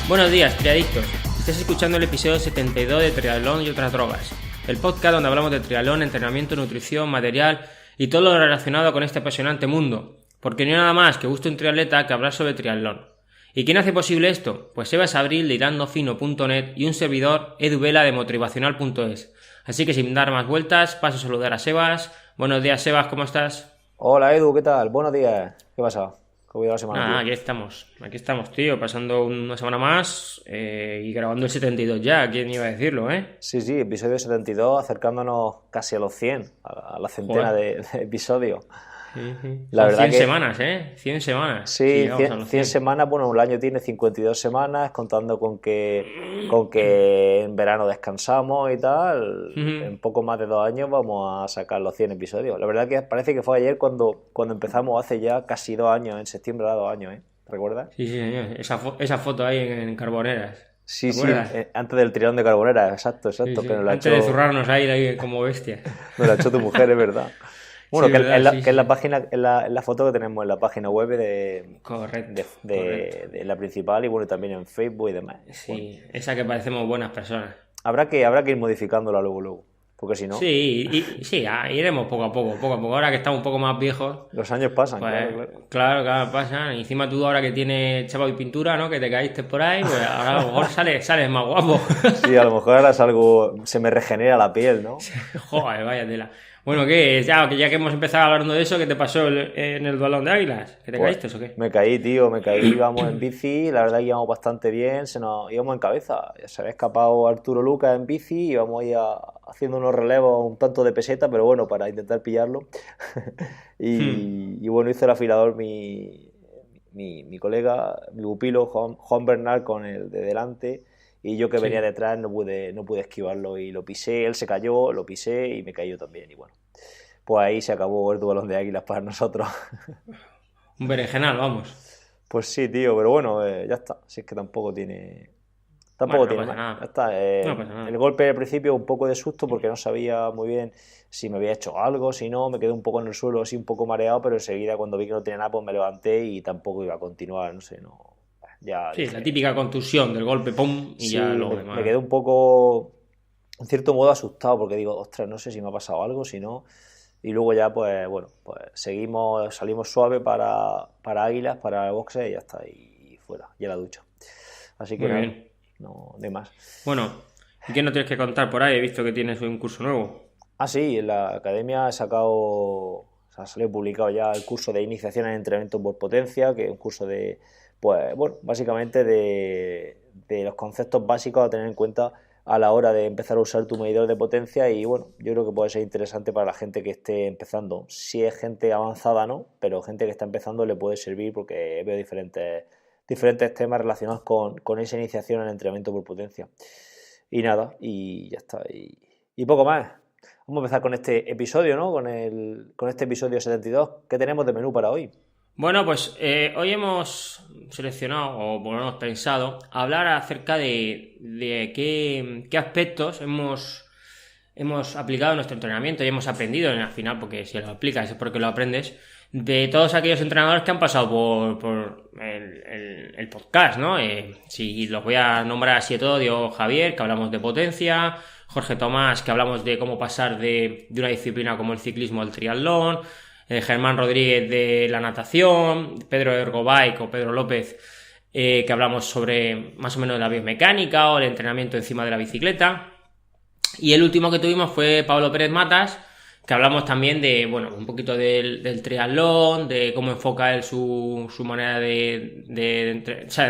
Buenos días, triadictos. Estás escuchando el episodio 72 de Triatlón y otras drogas, el podcast donde hablamos de triatlón, entrenamiento, nutrición, material y todo lo relacionado con este apasionante mundo, porque no hay nada más que guste un triatleta que hablar sobre triatlón. ¿Y quién hace posible esto? Pues Sebas Abril de hilandofino.net y un servidor, Edu Vela de motivacional.es. Así que sin dar más vueltas, paso a saludar a Sebas. Buenos días, Sebas, ¿cómo estás? Hola Edu, ¿qué tal? Buenos días. ¿Qué pasa? ¿Cómo ha ido la semana, Nada, tío? aquí estamos, tío, pasando una semana más y grabando el 72 ya, ¿quién iba a decirlo, eh? Sí, episodio 72, acercándonos casi a los 100, a la centena Joder. de episodios. Sí. La Son verdad 100 que semanas, ¿eh? 100 semanas, si sí, llegamos a 100, los 100 100. semanas, bueno, el año tiene 52 semanas, contando con que en verano descansamos y tal. En poco más de 2 años vamos a sacar los 100 episodios. La verdad que parece que fue ayer cuando empezamos, hace ya casi 2 años, en septiembre era 2 años, ¿eh? ¿Te recuerdas? Sí, señor, esa foto ahí en Carboneras, Sí, ¿te sí, acuerdas? antes del tirón de Carbonera, exacto, Sí, que sí, antes de zurrarnos ahí como bestias. nos la ha hecho tu mujer, es verdad. Sí, Bueno, verdad, sí, que es la sí. página, es la foto que tenemos en la página web Correcto, correcto. de la principal y bueno, también en Facebook y demás. Bueno, Sí, esa que parecemos buenas personas. habrá que ir modificándola luego, porque si no, Sí, sí, iremos poco a poco, poco a poco. Ahora que estamos un poco más viejos, los años pasan, claro, pues claro. claro, pasa. Y encima tú ahora que tienes chapa y pintura, ¿no? Que te caíste por ahí, pues ahora a lo mejor sales más guapo. Sí, a lo mejor ahora es algo, se me regenera la piel, ¿no? Joder, vaya tela. Bueno, ¿qué? Ya que hemos empezado hablando de eso, ¿qué te pasó en el balón de Águilas? ¿Que te Pues caíste o qué? me caí, tío, íbamos en bici, la verdad que íbamos bastante bien, íbamos en cabeza. Se había escapado Arturo Lucas en bici, íbamos ahí haciendo unos relevos un tanto de peseta, pero bueno, para intentar pillarlo. Y bueno, hizo el afilador mi colega, mi pupilo, Juan Bernal, con el de delante, y yo que venía Sí. detrás no pude esquivarlo y lo pisé, él se cayó, lo pisé y me cayó también, y bueno, pues ahí se acabó el duelo de águilas para nosotros. Un berenjenal, vamos. Pues sí, tío, pero bueno, ya está. Si es que tampoco tiene. Bueno, Tampoco no tiene pasa más. Ya nada. está. No pasa El nada. golpe al principio un poco de susto porque no sabía muy bien si me había hecho algo, si no, me quedé un poco en el suelo, así un poco mareado, pero enseguida cuando vi que no tenía nada, pues me levanté y tampoco iba a continuar, no sé, no. Ya Sí, la dije. típica contusión del golpe, pum, y ya Sí, lo me demás. quedé un poco, en cierto modo, asustado porque digo, ostras, no sé si me ha pasado algo, si no. Y luego ya, pues bueno, pues salimos suave para Águilas, para el boxe y ya está, y fuera, y a la ducha. Así que Muy nada, bien. no, de más. Bueno, ¿y qué no tienes que contar por ahí? He visto que tienes un curso nuevo. Ah, sí, en la academia he sacado, o sea, salió publicado ya el curso de iniciación en entrenamiento por potencia, que es un curso de, pues bueno, básicamente de los conceptos básicos a tener en cuenta a la hora de empezar a usar tu medidor de potencia y bueno, yo creo que puede ser interesante para la gente que esté empezando. Si es gente avanzada, no, pero gente que está empezando le puede servir porque veo diferentes temas relacionados con esa iniciación en entrenamiento por potencia. Y nada, y ya está. Y poco más. Vamos a empezar con este episodio, ¿no? Con este episodio 72. ¿Qué tenemos de menú para hoy? Bueno, pues hoy hemos seleccionado, o por lo menos pensado, hablar acerca de qué aspectos hemos aplicado en nuestro entrenamiento y hemos aprendido al final, porque si lo aplicas es porque lo aprendes, de todos aquellos entrenadores que han pasado por el podcast, ¿no? Si los voy a nombrar así de todo, Diego Javier, que hablamos de potencia, Jorge Tomás, que hablamos de cómo pasar de una disciplina como el ciclismo al triatlón, Germán Rodríguez de la natación, Pedro Ergobike o Pedro López, que hablamos sobre más o menos la biomecánica o el entrenamiento encima de la bicicleta. Y el último que tuvimos fue Pablo Pérez Matas, que hablamos también de, bueno, un poquito del triatlón, de cómo enfoca él su manera de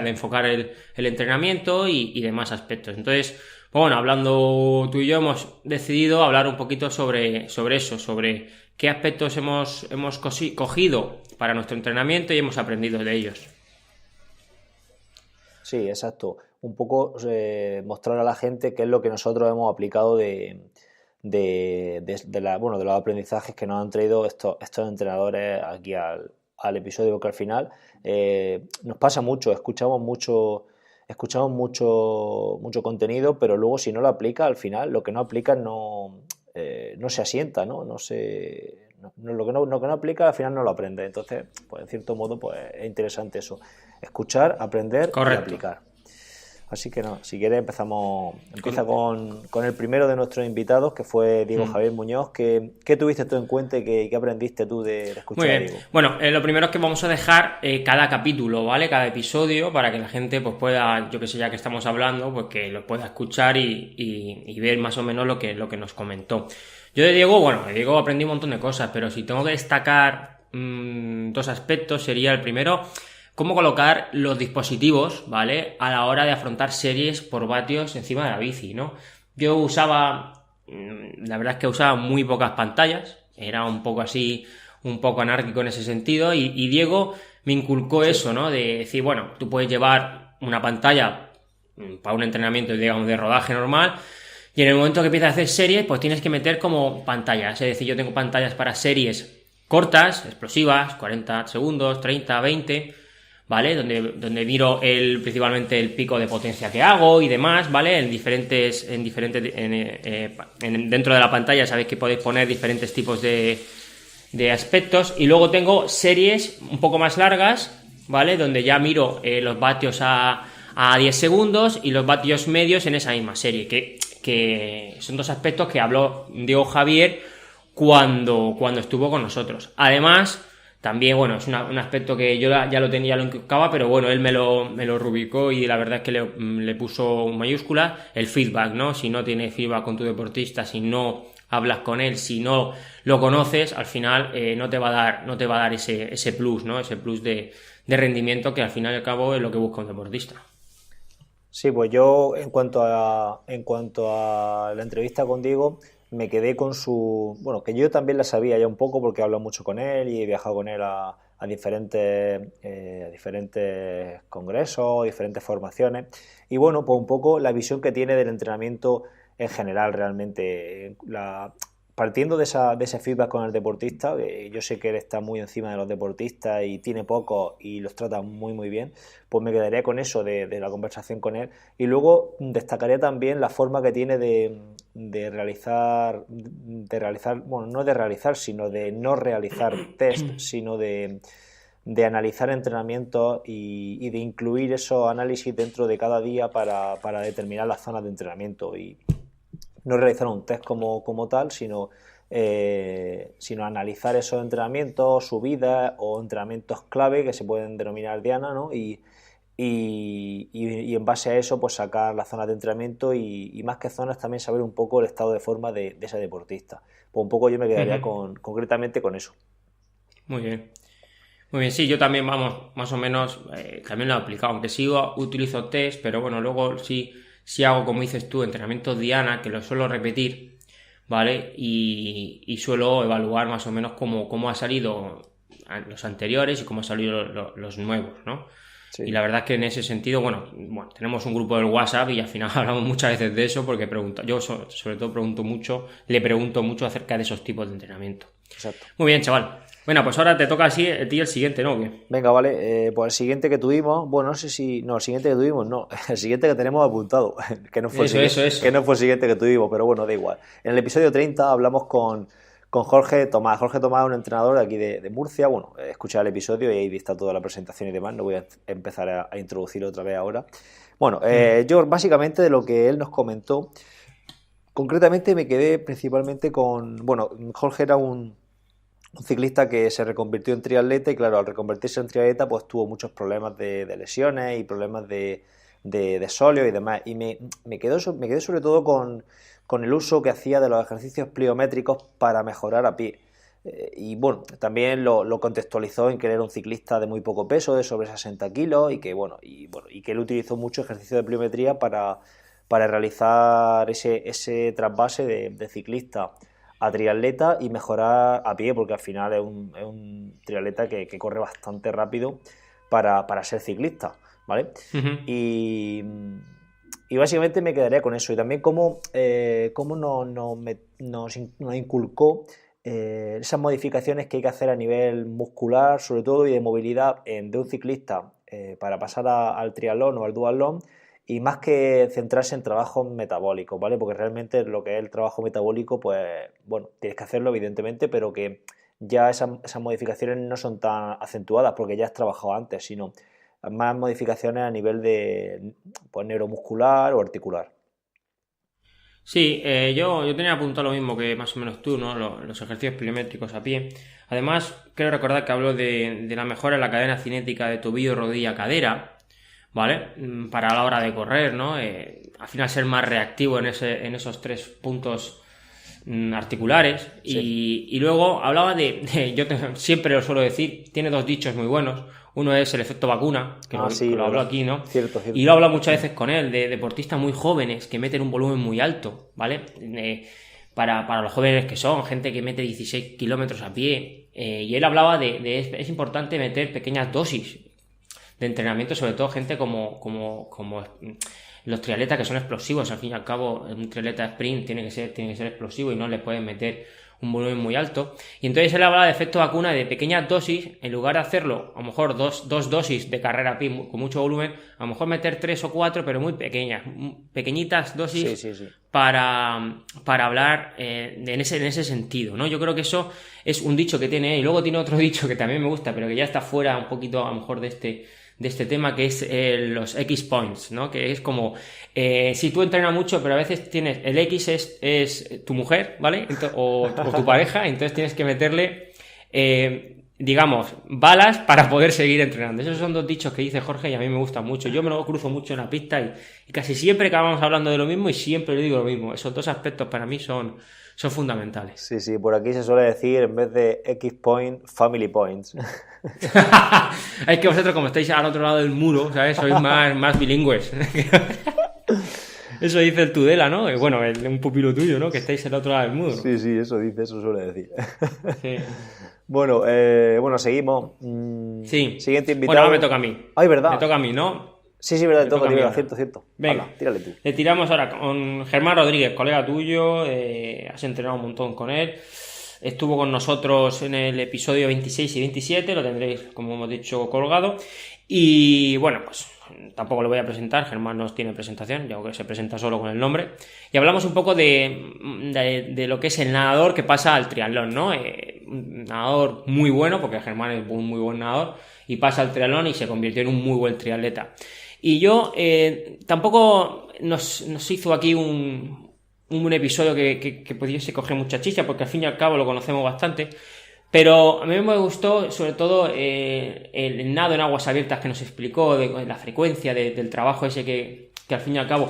enfocar el entrenamiento y demás aspectos. Entonces, pues bueno, hablando tú y yo hemos decidido hablar un poquito sobre eso, sobre qué aspectos hemos cogido para nuestro entrenamiento y hemos aprendido de ellos. Sí, exacto. Un poco mostrar a la gente qué es lo que nosotros hemos aplicado bueno, de los aprendizajes que nos han traído estos entrenadores aquí al episodio, porque al final nos pasa mucho, escuchamos mucho contenido, pero luego si no lo aplica, al final lo que no aplica no se asienta, ¿no? Lo que no aplica al final no lo aprende. Entonces, pues en cierto modo, pues es interesante eso. Escuchar, aprender y Correcto. aplicar. Así que no, si quieres empieza con el primero de nuestros invitados, que fue Diego Javier Muñoz. ¿Qué tuviste tú en cuenta y qué aprendiste tú de escuchar a Diego? Bueno, lo primero es que vamos a dejar cada capítulo, ¿vale? Cada episodio, para que la gente pues pueda, yo que sé, ya que estamos hablando, pues que lo pueda escuchar y ver más o menos lo que nos comentó. Yo de Diego aprendí un montón de cosas, pero si tengo que destacar dos aspectos, sería el primero: cómo colocar los dispositivos, ¿vale?, a la hora de afrontar series por vatios encima de la bici, ¿no? Yo la verdad es que usaba muy pocas pantallas, era un poco así, un poco anárquico en ese sentido, y Diego me inculcó eso, ¿no? De decir, bueno, tú puedes llevar una pantalla para un entrenamiento, digamos, de rodaje normal, y en el momento que empiezas a hacer series, pues tienes que meter como pantallas, es decir, yo tengo pantallas para series cortas, explosivas, 40 segundos, 30, 20... ¿vale? Donde miro principalmente el pico de potencia que hago y demás, ¿vale? Dentro de la pantalla sabéis que podéis poner diferentes tipos de aspectos, y luego tengo series un poco más largas, ¿vale? Donde ya miro los vatios a 10 segundos y los vatios medios en esa misma serie, que son dos aspectos que habló Diego Javier cuando estuvo con nosotros. Además, también, bueno, es un aspecto que yo ya lo tenía, lo inculcaba, pero bueno, él me lo rubicó, y la verdad es que le puso mayúscula el feedback, ¿no? Si no tienes feedback con tu deportista, si no hablas con él, si no lo conoces, al final no te va a dar ese plus, ¿no? Ese plus de rendimiento, que al final y al cabo es lo que busca un deportista. Sí, pues yo en cuanto a la entrevista con Diego, me quedé con bueno, que yo también la sabía ya un poco porque he hablado mucho con él y he viajado con él a diferentes congresos, diferentes formaciones, y bueno, pues un poco la visión que tiene del entrenamiento en general realmente. Partiendo de ese feedback con el deportista, yo sé que él está muy encima de los deportistas y tiene pocos y los trata muy muy bien, pues me quedaría con eso de la conversación con él, y luego destacaría también la forma que tiene de realizar, bueno, no de realizar, sino de no realizar test, sino de analizar entrenamientos y de incluir esos análisis dentro de cada día para determinar las zonas de entrenamiento, y no realizar un test como tal, sino analizar esos entrenamientos, subidas o entrenamientos clave que se pueden denominar diana, ¿no? Y en base a eso, pues sacar las zonas de entrenamiento y más que zonas, también saber un poco el estado de forma de ese deportista. Pues un poco yo me quedaría concretamente con eso. Muy bien. Muy bien, sí, yo también, vamos, más o menos, también lo he aplicado, aunque utilizo test, pero bueno, luego sí hago, como dices tú, entrenamientos diana, que lo suelo repetir, ¿vale? Y suelo evaluar más o menos cómo ha salido los anteriores y cómo han salido los nuevos, ¿no? Sí. Y la verdad es que en ese sentido, bueno, tenemos un grupo del WhatsApp y al final hablamos muchas veces de eso, porque yo sobre todo le pregunto mucho acerca de esos tipos de entrenamiento. Exacto. Muy bien, chaval. Bueno, pues ahora te toca así a ti el siguiente, ¿no? Venga, vale. Pues el siguiente que tuvimos, bueno, no sé si... No, el siguiente que tuvimos, no. El siguiente que tenemos apuntado, que no fue eso. Que no fue el siguiente que tuvimos, pero bueno, da igual. En el episodio 30 hablamos con Jorge Tomás. Jorge Tomás es un entrenador de aquí de Murcia. Bueno, escuchad el episodio y ahí está toda la presentación y demás. No voy a empezar a introducirlo otra vez ahora. Bueno, yo básicamente de lo que él nos comentó, concretamente me quedé principalmente con... Bueno, Jorge era un ciclista que se reconvirtió en triatleta, y claro, al reconvertirse en triatleta pues tuvo muchos problemas de lesiones y problemas de sóleo y demás, y me quedé sobre todo con el uso que hacía de los ejercicios pliométricos para mejorar a pie. Y bueno, también lo contextualizó en que él era un ciclista de muy poco peso, de sobre 60 kilos, y que él utilizó mucho ejercicio de pliometría para realizar ese trasvase de ciclista a triatleta y mejorar a pie, porque al final es un triatleta que corre bastante rápido para ser ciclista, ¿vale? Uh-huh. Y básicamente me quedaría con eso, y también cómo nos inculcó esas modificaciones que hay que hacer a nivel muscular, sobre todo, y de movilidad de un ciclista para pasar al triatlón o al duatlón, y más que centrarse en trabajos metabólicos, ¿vale? Porque realmente lo que es el trabajo metabólico, pues bueno, tienes que hacerlo evidentemente, pero que ya esas modificaciones no son tan acentuadas porque ya has trabajado antes, sino más modificaciones a nivel de pues, neuromuscular o articular. Sí, yo tenía apuntado lo mismo que más o menos tú, ¿no? Los ejercicios pliométricos a pie. Además, quiero recordar que hablo de la mejora en la cadena cinética de tobillo, rodilla, cadera, ¿vale? Para la hora de correr, ¿no? Al final ser más reactivo en esos 3 puntos articulares. Sí. Y luego hablaba siempre lo suelo decir, tiene 2 dichos muy buenos. Uno es el efecto vacuna, Sí, que lo hablo verdad. aquí, ¿no? Cierto, Y cierto. lo he hablado muchas veces con él, de deportistas muy jóvenes que meten un volumen muy alto, ¿vale? Para los jóvenes que son, gente que mete 16 kilómetros a pie. Y él hablaba es importante meter pequeñas dosis de entrenamiento, sobre todo gente como los triatletas que son explosivos. Al fin y al cabo, un triatleta sprint tiene que ser explosivo y no le pueden meter un volumen muy alto. Y entonces él hablaba de efecto vacuna, de pequeñas dosis, en lugar de hacerlo, a lo mejor dos dosis de carrera a pie con mucho volumen, a lo mejor meter 3 o 4, pero muy pequeñas, pequeñitas dosis. Sí. Para hablar en ese sentido, ¿no? Yo creo que eso es un dicho que tiene, y luego tiene otro dicho que también me gusta, pero que ya está fuera un poquito a lo mejor de este tema, que es los X points, ¿no? Que es como si tú entrenas mucho, pero a veces tienes el X es tu mujer, ¿vale? O tu pareja, entonces tienes que meterle digamos, balas para poder seguir entrenando. Esos son 2 dichos que dice Jorge y a mí me gustan mucho. Yo me lo cruzo mucho en la pista y casi siempre acabamos hablando de lo mismo y siempre le digo lo mismo. Esos 2 aspectos para mí son fundamentales. Sí, por aquí se suele decir, en vez de X point, family points. Es que vosotros, como estáis al otro lado del muro, ¿sabes? Sois más bilingües. Eso dice el Tudela, ¿no? Bueno, un pupilo tuyo, ¿no? Que estáis al otro lado del muro. Sí, eso dice, eso suele decir. Sí. Bueno, seguimos. Sí. Siguiente Bueno, invitado. ahora me toca a mí. Ay, ¿verdad? Me toca a mí, ¿no? Sí, verdad, Me toca a mí ahora. cierto. Venga, Hala, tírale tú. le tiramos ahora con Germán Rodríguez, colega tuyo. Has entrenado un montón con él. Estuvo con nosotros en el episodio 26 y 27, lo tendréis, como hemos dicho, colgado. Y bueno, pues tampoco lo voy a presentar, Germán no tiene presentación, ya que se presenta solo con el nombre. Y hablamos un poco de lo que es el nadador que pasa al triatlón, ¿no? Un nadador muy bueno, porque Germán es un muy buen nadador, y pasa al triatlón y se convirtió en un muy buen triatleta. Y yo tampoco nos hizo aquí un episodio que pudiese coger mucha chicha, porque al fin y al cabo lo conocemos bastante, pero a mí me gustó sobre todo el nado en aguas abiertas que nos explicó, de la frecuencia del trabajo ese que al fin y al cabo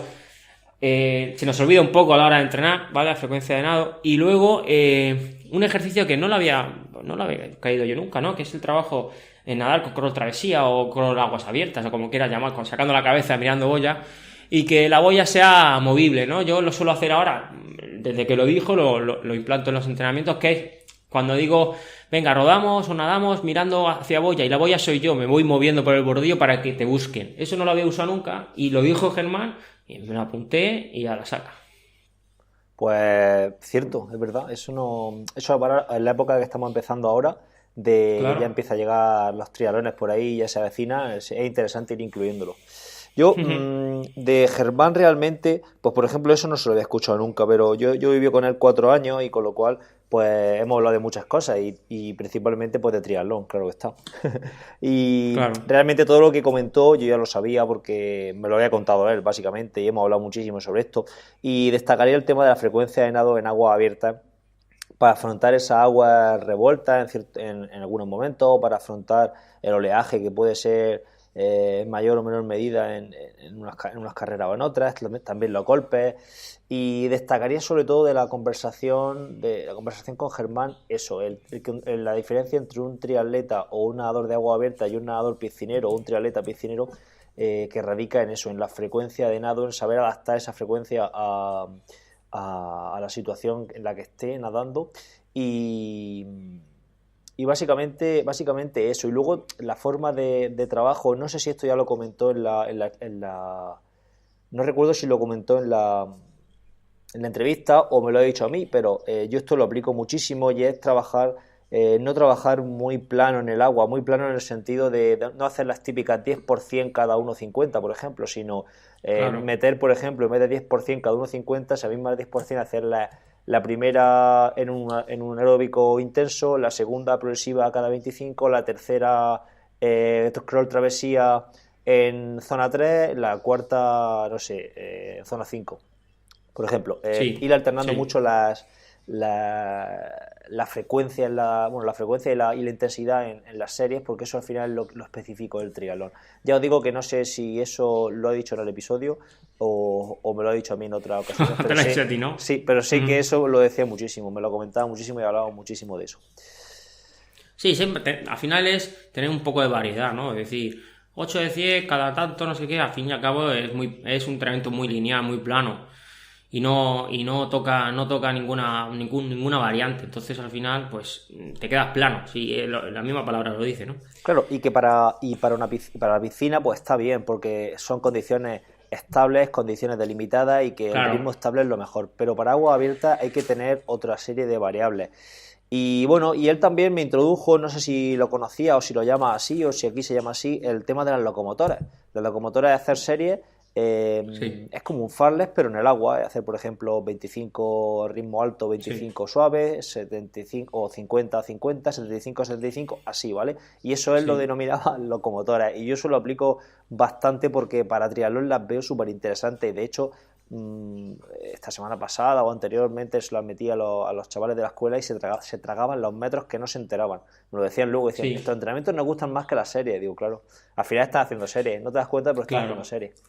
se nos olvida un poco a la hora de entrenar, ¿vale? La frecuencia de nado. Y luego un ejercicio que no lo había caído yo nunca, ¿no? Que es el trabajo en nadar con crawl travesía o crawl aguas abiertas, o como quieras llamar, sacando la cabeza, mirando boya, y que la boya sea movible, ¿no? Yo lo suelo hacer ahora, desde que lo dijo, lo implanto en los entrenamientos, que es cuando digo, venga, rodamos o nadamos mirando hacia boya, y la boya soy yo, me voy moviendo por el bordillo para que te busquen. Eso no lo había usado nunca, y lo dijo Germán, y me lo apunté y a la saca. Pues cierto, es verdad. Eso para en la época que estamos empezando ahora, de que ya Claro. empieza a llegar los triatlones por ahí, ya se avecina, es interesante ir incluyéndolo. Yo, de Germán realmente, pues por ejemplo, eso no se lo había escuchado nunca, pero yo viví con él 4 años y con lo cual, pues hemos hablado de muchas cosas y principalmente pues de triatlón, claro que está. Y Claro. realmente todo lo que comentó yo ya lo sabía porque me lo había contado él, básicamente, y hemos hablado muchísimo sobre esto. Y destacaría el tema de la frecuencia de nado en agua abierta para afrontar esas aguas revueltas en algunos momentos, para afrontar el oleaje que puede ser en mayor o menor medida en unas carreras o en otras, también los golpes. Y destacaría sobre todo de la conversación con Germán, eso, la diferencia entre un triatleta o un nadador de agua abierta y un nadador piscinero o un triatleta piscinero, que radica en eso, en la frecuencia de nado, en saber adaptar esa frecuencia a la situación en la que esté nadando y, y básicamente eso. Y luego la forma de trabajo, no sé si esto ya lo comentó no recuerdo si lo comentó en la entrevista o me lo ha dicho a mí, pero yo esto lo aplico muchísimo y es no trabajar muy plano en el agua, muy plano en el sentido de no hacer las típicas 10% cada uno 50, por ejemplo, sino Claro. meter, por ejemplo, en vez de 10% cada uno 50, esa misma 10% hacer la primera en un aeróbico intenso, la segunda progresiva cada 25, la tercera scroll travesía en zona 3, la cuarta, no sé, en zona 5, por ejemplo. Ir alternando mucho la frecuencia la frecuencia y la intensidad en las series, porque eso al final es lo específico del triatlón. Ya os digo que no sé si eso lo he dicho en el episodio o me lo ha dicho a mí en otra ocasión. Pero sí, a ti, ¿no? Sí, pero sí que eso lo decía muchísimo, me lo comentaba muchísimo y hablaba muchísimo de eso. Sí, siempre, al final es tener un poco de variedad, ¿no? Es decir, 8 de 10, cada tanto, no sé qué, al fin y al cabo es un entrenamiento muy lineal, muy plano. Y no toca ninguna variante. Entonces al final, pues, te quedas plano. Sí, la misma palabra lo dice, ¿no? Claro, y que para la piscina, pues está bien, porque son condiciones estables, condiciones delimitadas y que el ritmo estable es lo mejor. Pero para agua abierta hay que tener otra serie de variables. Y bueno, y él también me introdujo, no sé si lo conocía o si lo llama así o si aquí se llama así, el tema de las locomotoras. Las locomotoras de hacer series es como un fartlek pero en el agua, hacer por ejemplo 25 ritmo alto, 25 suave, 75 o 50 50, 75 75, así, ¿vale? Y eso él lo denominaba locomotoras y yo eso lo aplico bastante porque para triatlón las veo súper interesantes. De hecho, esta semana pasada o anteriormente se las metí a los chavales de la escuela y se tragaban los metros que no se enteraban. Me lo decían luego, decían, estos entrenamientos nos gustan más que las series. Digo, claro, al final estás haciendo series, no te das cuenta, pero estás haciendo series.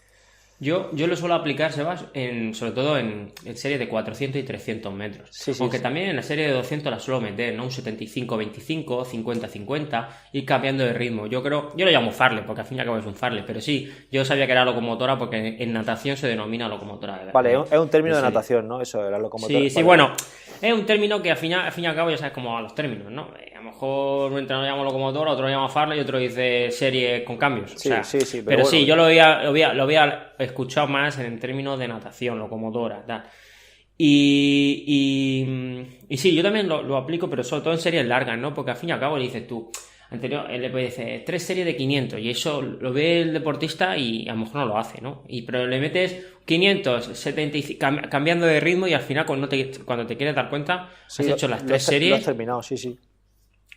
Yo lo suelo aplicar, Sebas, sobre todo en series de 400 y 300 metros. Aunque también en la serie de 200 la suelo meter, ¿no? Un 75-25, 50-50, ir cambiando de ritmo. Yo lo llamo fartlek, porque al fin y al cabo es un fartlek, pero sí, yo sabía que era locomotora porque en natación se denomina locomotora. Vale, es un término de natación, ¿no? Eso, la locomotora. Sí, bueno, es un término que al fin y al cabo ya sabes cómo van los términos, ¿no? A lo mejor un entrenador lo llama locomotora, otro lo llama fartlek y otro dice serie con cambios. Sí, pero bueno, sí, yo lo había escuchado más en términos de natación, locomotora, tal. Y sí, yo también lo aplico, pero sobre todo en series largas, ¿no? Porque al fin y al cabo le dices tú, él le puede decir 3 series de 500 y eso lo ve el deportista y a lo mejor no lo hace, ¿no? Pero le metes 500, 75, cambiando de ritmo y al final cuando te quieres dar cuenta has hecho las 3 series. Lo has terminado, sí.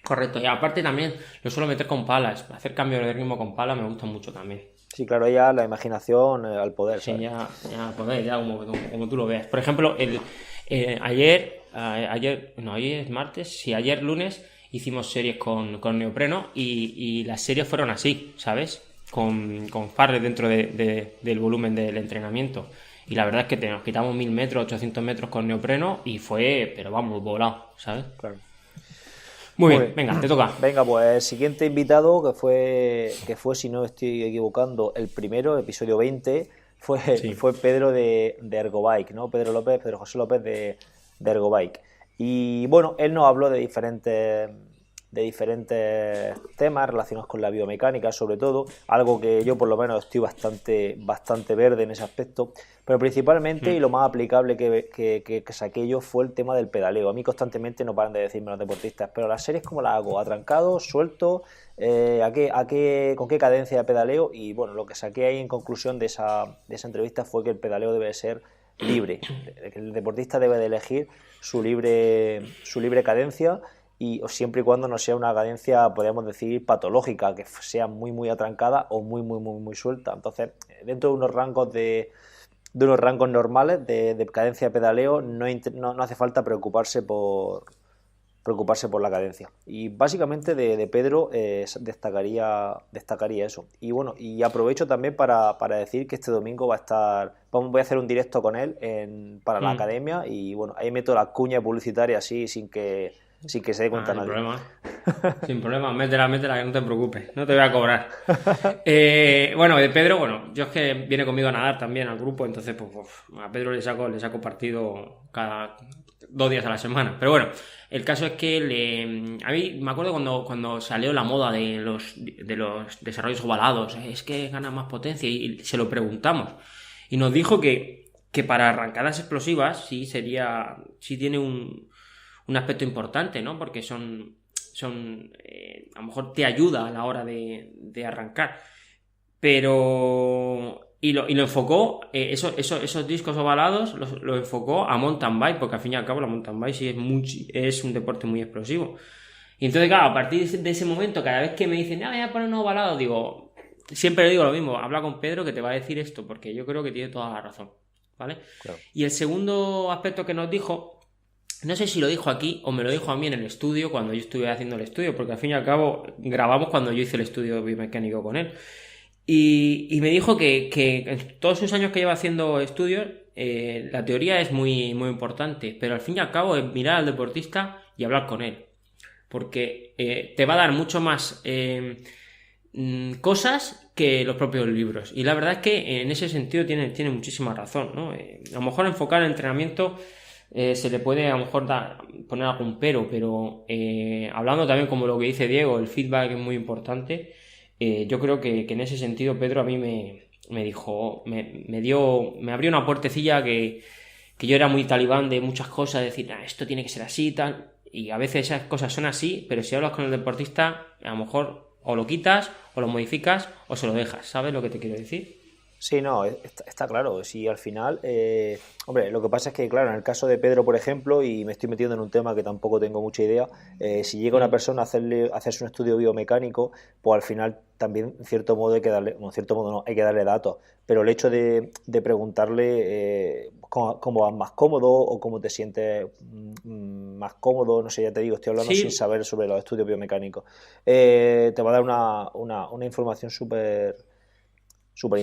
Correcto, y aparte también lo suelo meter con palas, hacer cambio de ritmo con palas me gusta mucho también. Sí, claro, ya la imaginación al poder. Sí, ya al poder, ya como tú lo veas. Por ejemplo, ayer es martes, sí, ayer lunes hicimos series con neopreno y las series fueron así, ¿sabes? Con fartlek dentro del volumen del entrenamiento. Y la verdad es que nos quitamos 1000 metros, 800 metros con neopreno y fue, pero vamos, volado, ¿sabes? Claro. Muy bien, venga, te toca. Venga, pues siguiente invitado, que fue, si no estoy equivocando, el primero, episodio 20, fue Pedro de Ergobike, ¿no? Pedro José López de Ergobike. Y bueno, él nos habló de diferentes temas relacionados con la biomecánica, sobre todo, algo que yo por lo menos estoy bastante verde en ese aspecto, pero principalmente y lo más aplicable que saqué yo fue el tema del pedaleo. A mí constantemente no paran de decirme los deportistas, pero las series ¿cómo las hago? ¿Atrancado? ¿Suelto? ¿Con qué cadencia de pedaleo? Y bueno, lo que saqué ahí en conclusión de esa entrevista fue que el pedaleo debe ser libre, que el deportista debe de elegir su libre cadencia y siempre y cuando no sea una cadencia, podríamos decir, patológica, que sea muy muy atrancada o muy muy muy muy suelta. Entonces, dentro de unos rangos unos rangos normales de cadencia de pedaleo, no hace falta preocuparse por la cadencia. Y básicamente de Pedro destacaría eso. Y bueno, y aprovecho también para decir que este domingo voy a hacer un directo con él para la academia y bueno, ahí meto la cuña publicitaria así sin que se dé cuenta nadie. Sin problema, métela, que no te preocupes, no te voy a cobrar. Bueno, de Pedro, yo es que viene conmigo a nadar también al grupo, entonces pues a Pedro le saco partido cada 2 días a la semana. Pero bueno, el caso es que a mí me acuerdo cuando salió la moda de los desarrollos ovalados, es que gana más potencia y se lo preguntamos. Y nos dijo que para arrancadas explosivas sí tiene un aspecto importante, ¿no? Porque a lo mejor te ayuda a la hora de arrancar. Pero y lo enfocó, esos discos ovalados lo enfocó a mountain bike, porque al fin y al cabo la mountain bike sí es un deporte muy explosivo. Y entonces, claro, a partir de ese momento, cada vez que me dicen, voy a poner un nuevo balado, digo, siempre le digo lo mismo, habla con Pedro que te va a decir esto, porque yo creo que tiene toda la razón, ¿vale? Claro. Y el segundo aspecto que nos dijo, no sé si lo dijo aquí o me lo dijo a mí en el estudio, cuando yo estuve haciendo el estudio, porque al fin y al cabo grabamos cuando yo hice el estudio biomecánico con él. Y me dijo que en todos sus años que lleva haciendo estudios, la teoría es muy, muy importante, pero al fin y al cabo es mirar al deportista y hablar con él. Porque te va a dar mucho más cosas que los propios libros. Y la verdad es que en ese sentido tiene muchísima razón, ¿no? A lo mejor enfocar el entrenamiento se le puede a lo mejor poner algún pero hablando también como lo que dice Diego, el feedback es muy importante. Yo creo que en ese sentido Pedro a mí me dijo, me abrió una puertecilla que yo era muy talibán de muchas cosas, decir, esto tiene que ser así y tal, y a veces esas cosas son así, pero si hablas con el deportista, a lo mejor o lo quitas, o lo modificas, o se lo dejas, ¿sabes lo que te quiero decir? Sí, no, está claro. Si al final, hombre, lo que pasa es que, claro, en el caso de Pedro, por ejemplo, y me estoy metiendo en un tema que tampoco tengo mucha idea, si llega una persona a hacerse un estudio biomecánico, pues al final también, en cierto modo, hay que darle, bueno, en cierto modo no, hay que darle datos. Pero el hecho de preguntarle cómo vas más cómodo o cómo te sientes más cómodo, no sé, ya te digo, estoy hablando sin Sí, saber sobre los estudios biomecánicos, te va a dar una información sí,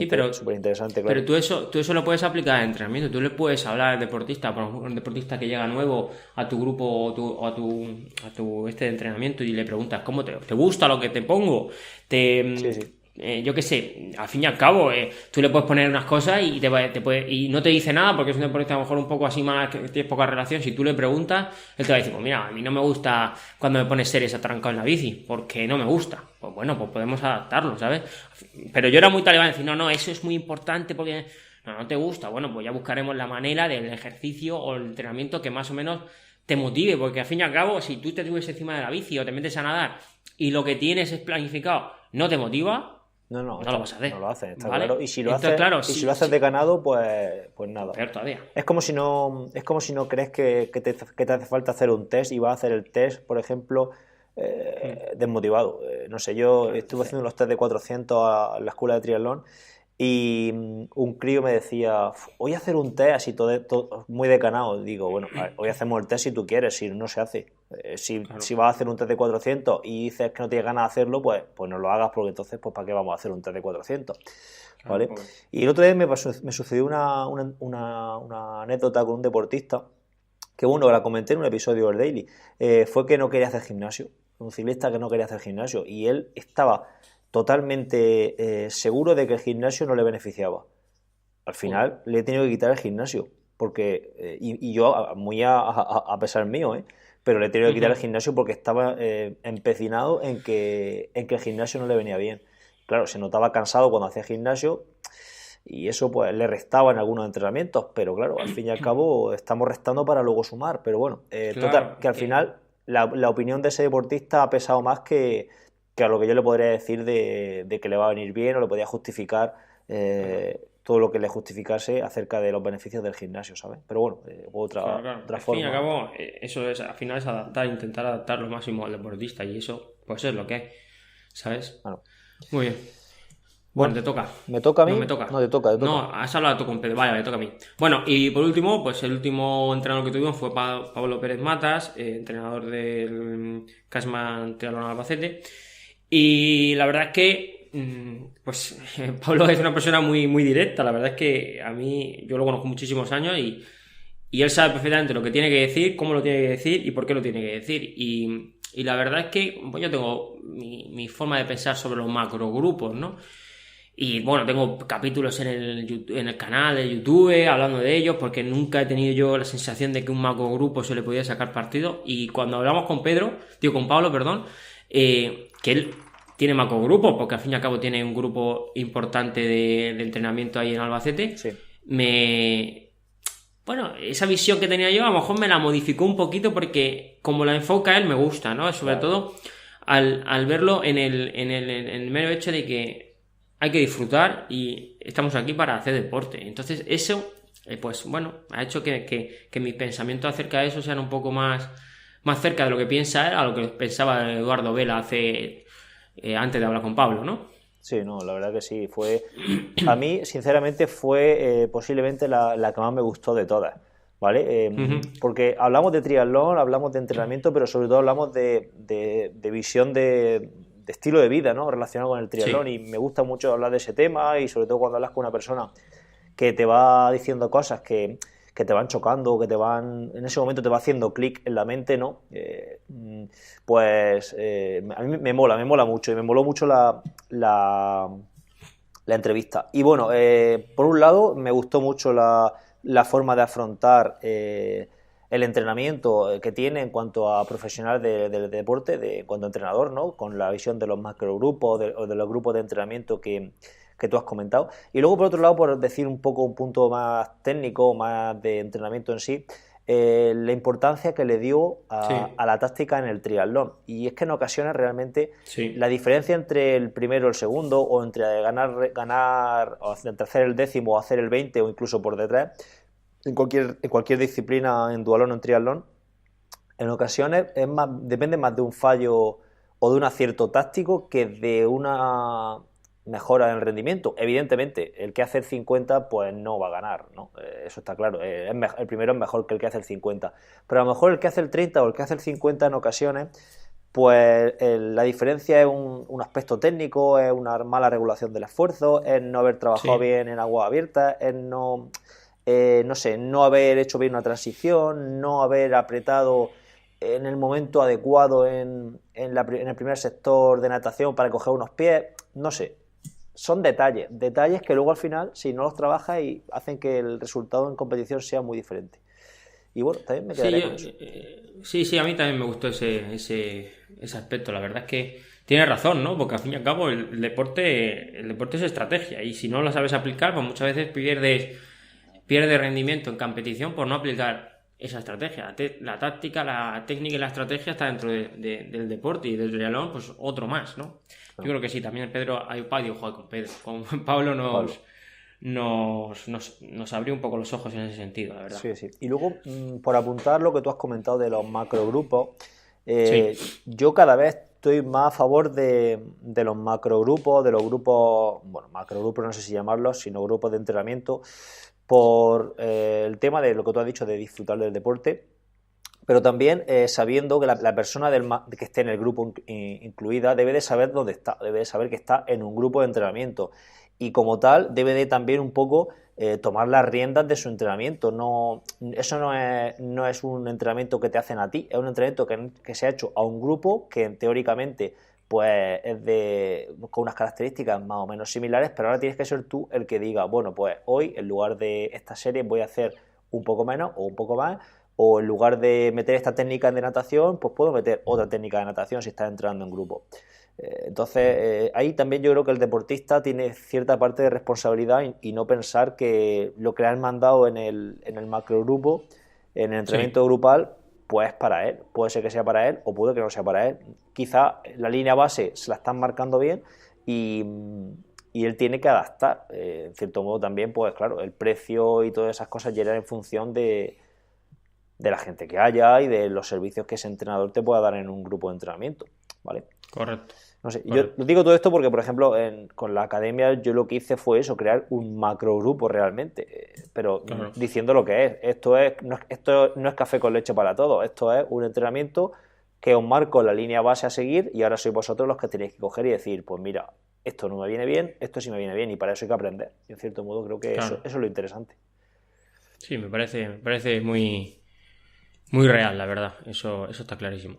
pero súper interesante, Pero claro. tú eso lo puedes aplicar en entrenamiento. Tú le puedes hablar al deportista, por ejemplo, un deportista que llega nuevo a tu grupo o a tu de entrenamiento y le preguntas, ¿cómo te gusta lo que te pongo? Sí, sí. Yo qué sé, al fin y al cabo, tú le puedes poner unas cosas y y no te dice nada porque es un deportista a lo mejor un poco así más, que tienes poca relación. Si tú le preguntas, él te va a decir, pues mira, a mí no me gusta cuando me pones series atrancado en la bici, porque no me gusta. Pues bueno, pues podemos adaptarlo, ¿sabes? Pero yo era muy talibán, decir, no, eso es muy importante porque no te gusta. Bueno, pues ya buscaremos la manera del ejercicio o el entrenamiento que más o menos te motive, porque al fin y al cabo, si tú te subes encima de la bici o te metes a nadar y lo que tienes es planificado no te motiva, No, no lo vas a no hacer, lo hacen, está ¿vale? claro. Y si lo Entonces, haces, claro, y si lo haces de ganado, pues pues nada. peor todavía. Es como si no crees que te hace falta hacer un test y vas a hacer el test, por ejemplo, desmotivado. No sé, yo estuve haciendo los test de 400 a la escuela de triatlón y un crío me decía, voy a hacer un test así muy decanado. Digo, bueno, a ver, hoy hacemos el test si tú quieres, si no se hace. Claro, Si vas a hacer un test de 400 y dices que no tienes ganas de hacerlo, pues no lo hagas porque entonces, pues ¿para qué vamos a hacer un test de 400? claro, ¿Vale? joder. Y el otro día me sucedió una anécdota con un deportista que, bueno, la comenté en un episodio del Daily. Fue que no quería hacer gimnasio. Un ciclista que no quería hacer gimnasio. Y él estaba totalmente seguro de que el gimnasio no le beneficiaba. Al Joder. final le he tenido que quitar el gimnasio. Porque, y yo, muy a pesar mío, pero le he tenido que quitar el Ujú. gimnasio porque estaba empecinado en que el gimnasio no le venía bien. Claro, se notaba cansado cuando hacía gimnasio y eso pues le restaba en algunos entrenamientos, pero claro, al fin y al cabo estamos restando para luego sumar. Pero bueno, total, Claro, que es al que final la opinión de ese deportista ha pesado más que a lo que yo le podría decir de que le va a venir bien o le podía justificar claro, todo lo que le justificase acerca de los beneficios del gimnasio, ¿sabes? Pero bueno, claro, otra, claro. otra Al fin y al forma. cabo, eso es, al final es adaptar, intentar adaptar lo máximo al deportista y eso, pues es lo que es, ¿sabes? Bueno, Muy bien. Bueno, bueno, te toca. ¿me toca a No, mí? me toca. No, te toca, te toca. No, has hablado tú con Pedro. Vale, me toca a mí. Bueno, y por último, pues el último entrenador que tuvimos fue Pablo Pérez Matas, entrenador del Casman Triatlón Albacete. Y la verdad es que, pues, Pablo es una persona muy, muy directa. La verdad es que a mí, yo lo conozco muchísimos años y él sabe perfectamente lo que tiene que decir, cómo lo tiene que decir y por qué lo tiene que decir. Y la verdad es que, pues yo tengo mi forma de pensar sobre los macrogrupos, ¿no? Y bueno, tengo capítulos en el canal de YouTube hablando de ellos porque nunca he tenido yo la sensación de que un macrogrupo se le podía sacar partido. Y cuando hablamos con Pablo, perdón, que él tiene macrogrupos porque al fin y al cabo tiene un grupo importante de entrenamiento ahí en Albacete, Sí, me... Bueno, esa visión que tenía yo a lo mejor me la modificó un poquito porque como la enfoca él me gusta, ¿no? Sobre claro. todo al verlo en el mero hecho de que hay que disfrutar y estamos aquí para hacer deporte. Entonces eso, pues bueno, ha hecho que mis pensamientos acerca de eso sean un poco más cerca de lo que piensa él a lo que pensaba Eduardo Vela antes de hablar con Pablo, ¿no? Sí, no, la verdad que sí. A mí, sinceramente, fue posiblemente la que más me gustó de todas, ¿vale? Porque hablamos de triatlón, hablamos de entrenamiento, pero sobre todo hablamos de visión de estilo de vida, ¿no? Relacionado con el triatlón, y me gusta mucho hablar de ese tema, y sobre todo cuando hablas con una persona que te va diciendo cosas que te van chocando, en ese momento te va haciendo clic en la mente, ¿no? A mí me mola mucho, y me moló mucho la entrevista. Y bueno, por un lado me gustó mucho la forma de afrontar el entrenamiento que tiene en cuanto a profesional del deporte, en cuanto a entrenador, ¿no? Con la visión de los macrogrupos o de los grupos de entrenamiento que tú has comentado. Y luego, por otro lado, por decir un punto más técnico, más de entrenamiento en sí, la importancia que le dio a la táctica en el triatlón. Y es que en ocasiones realmente la diferencia entre el primero y el segundo, o entre ganar o entre hacer el 10º o hacer el 20 o incluso por detrás, en cualquier disciplina, en duatlón o en triatlón, en ocasiones depende más de un fallo o de un acierto táctico que de una mejora en el rendimiento. Evidentemente, el que hace el 50 pues no va a ganar, ¿no? Eso está claro. El primero es mejor que el que hace el 50. Pero a lo mejor el que hace el 30 o el que hace el 50 en ocasiones, pues la diferencia es un aspecto técnico, es una mala regulación del esfuerzo, es no haber trabajado bien en aguas abiertas, es no haber hecho bien una transición, no haber apretado en el momento adecuado en el primer sector de natación para coger unos pies, no sé. Son detalles que luego al final, si no los trabajas, y hacen que el resultado en competición sea muy diferente. Y bueno, también me quedaré con eso. Sí, a mí también me gustó ese aspecto. La verdad es que tiene razón, ¿no? Porque al fin y al cabo el deporte es estrategia, y si no la sabes aplicar, pues muchas veces pierdes rendimiento en competición por no aplicar esa estrategia. La táctica, la técnica y la estrategia está dentro del deporte, y del triatlón pues otro más, ¿no? Yo creo que sí, también Pedro, con Pablo nos abrió un poco los ojos en ese sentido, la verdad. Sí. Y luego, por apuntar lo que tú has comentado de los macrogrupos, yo cada vez estoy más a favor de los macrogrupos, de los grupos, bueno, macrogrupos no sé si llamarlos, sino grupos de entrenamiento, por el tema de lo que tú has dicho de disfrutar del deporte, pero también sabiendo que la persona que esté en el grupo incluida debe de saber dónde está, debe de saber que está en un grupo de entrenamiento, y como tal debe de también un poco tomar las riendas de su entrenamiento. Eso no es un entrenamiento que te hacen a ti, es un entrenamiento que se ha hecho a un grupo que teóricamente pues es con unas características más o menos similares, pero ahora tienes que ser tú el que diga, bueno, pues hoy en lugar de esta serie voy a hacer un poco menos o un poco más, o en lugar de meter esta técnica de natación, pues puedo meter otra técnica de natación si estás entrenando en grupo. Entonces, ahí también yo creo que el deportista tiene cierta parte de responsabilidad, y no pensar que lo que le han mandado en el macrogrupo, en el entrenamiento grupal, pues es para él. Puede ser que sea para él o puede que no sea para él. Quizá la línea base se la están marcando bien, y él tiene que adaptar. En cierto modo también, pues claro, el precio y todas esas cosas llegan en función de la gente que haya y de los servicios que ese entrenador te pueda dar en un grupo de entrenamiento, ¿vale? Correcto. No sé, correcto. Yo digo todo esto porque, por ejemplo, con la academia yo lo que hice fue eso, crear un macrogrupo realmente, pero diciendo lo que es. Esto no es café con leche para todos, esto es un entrenamiento que os marco la línea base a seguir, y ahora sois vosotros los que tenéis que coger y decir, pues mira, esto no me viene bien, esto sí me viene bien, y para eso hay que aprender. Y en cierto modo creo que eso es lo interesante. Sí, me parece muy, muy real, la verdad. Eso está clarísimo.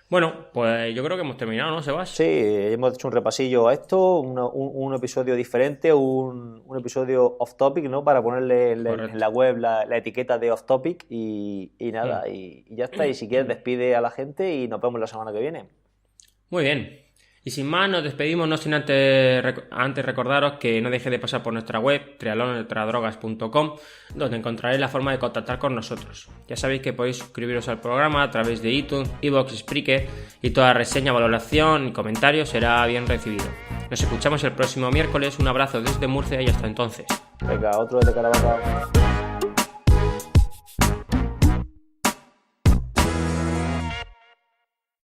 Bueno, pues yo creo que hemos terminado, ¿no, Sebas? Sí, hemos hecho un repasillo a esto, un episodio diferente, un episodio off topic, ¿no? Para ponerle en la web la etiqueta de off topic, y nada, y ya está. Y si quieres, despide a la gente y nos vemos la semana que viene. Muy bien. Y sin más, nos despedimos, no sin antes recordaros que no dejéis de pasar por nuestra web, triatlonultradrogas.com, donde encontraréis la forma de contactar con nosotros. Ya sabéis que podéis suscribiros al programa a través de iTunes, iVoox, Spreaker, y toda reseña, valoración y comentario será bien recibido. Nos escuchamos el próximo miércoles. Un abrazo desde Murcia y hasta entonces. Venga, otro desde Caravaca.